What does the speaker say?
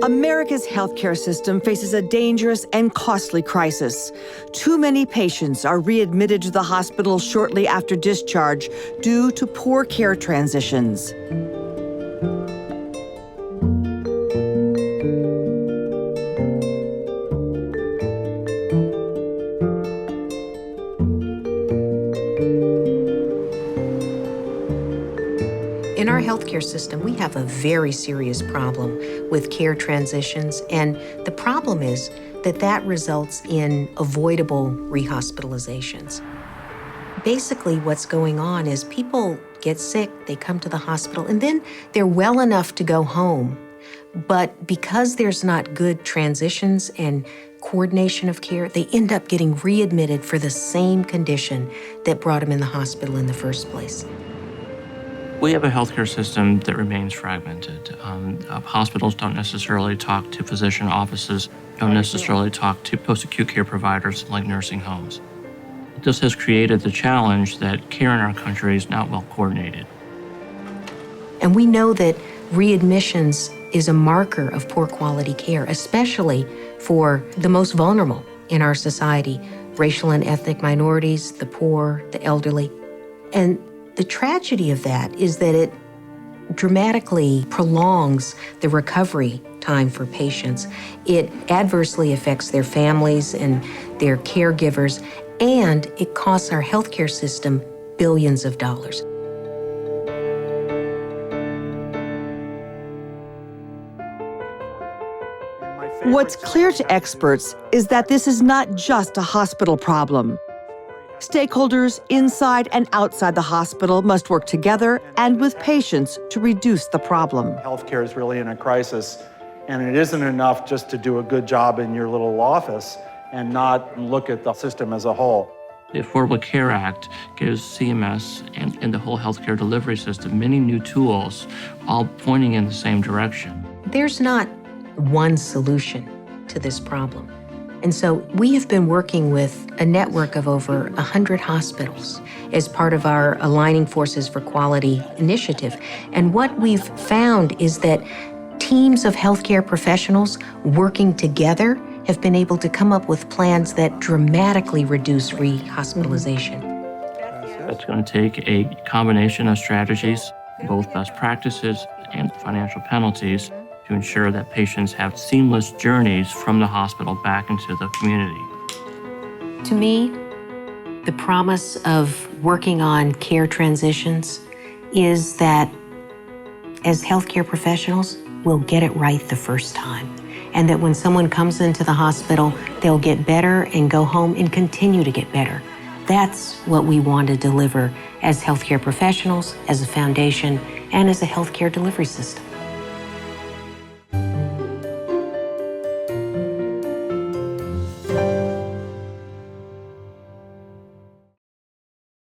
America's healthcare system faces a dangerous and costly crisis. Too many patients are readmitted to the hospital shortly after discharge due to poor care transitions. In our healthcare system, we have a very serious problem with care transitions, and the problem is that results in avoidable rehospitalizations. Basically, what's going on is people get sick, they come to the hospital, and then they're well enough to go home. But because there's not good transitions and coordination of care, they end up getting readmitted for the same condition that brought them in the hospital in the first place. We have a healthcare system that remains fragmented. Hospitals don't necessarily talk to physician offices, don't necessarily talk to post-acute care providers like nursing homes. This has created the challenge that care in our country is not well coordinated. And we know that readmissions is a marker of poor quality care, especially for the most vulnerable in our society, racial and ethnic minorities, the poor, the elderly. And the tragedy of that is that it dramatically prolongs the recovery time for patients. It adversely affects their families and their caregivers, and it costs our healthcare system billions of dollars. What's clear to experts is that this is not just a hospital problem. Stakeholders inside and outside the hospital must work together and with patients to reduce the problem. Healthcare is really in a crisis, and it isn't enough just to do a good job in your little office and not look at the system as a whole. The Affordable Care Act gives CMS and the whole healthcare delivery system many new tools, all pointing in the same direction. There's not one solution to this problem. And so we have been working with a network of over 100 hospitals as part of our Aligning Forces for Quality initiative. And what we've found is that teams of healthcare professionals working together have been able to come up with plans that dramatically reduce rehospitalization. It's going to take a combination of strategies, both best practices and financial penalties, to ensure that patients have seamless journeys from the hospital back into the community. To me, the promise of working on care transitions is that as healthcare professionals, we'll get it right the first time. And that when someone comes into the hospital, they'll get better and go home and continue to get better. That's what we want to deliver as healthcare professionals, as a foundation, and as a healthcare delivery system.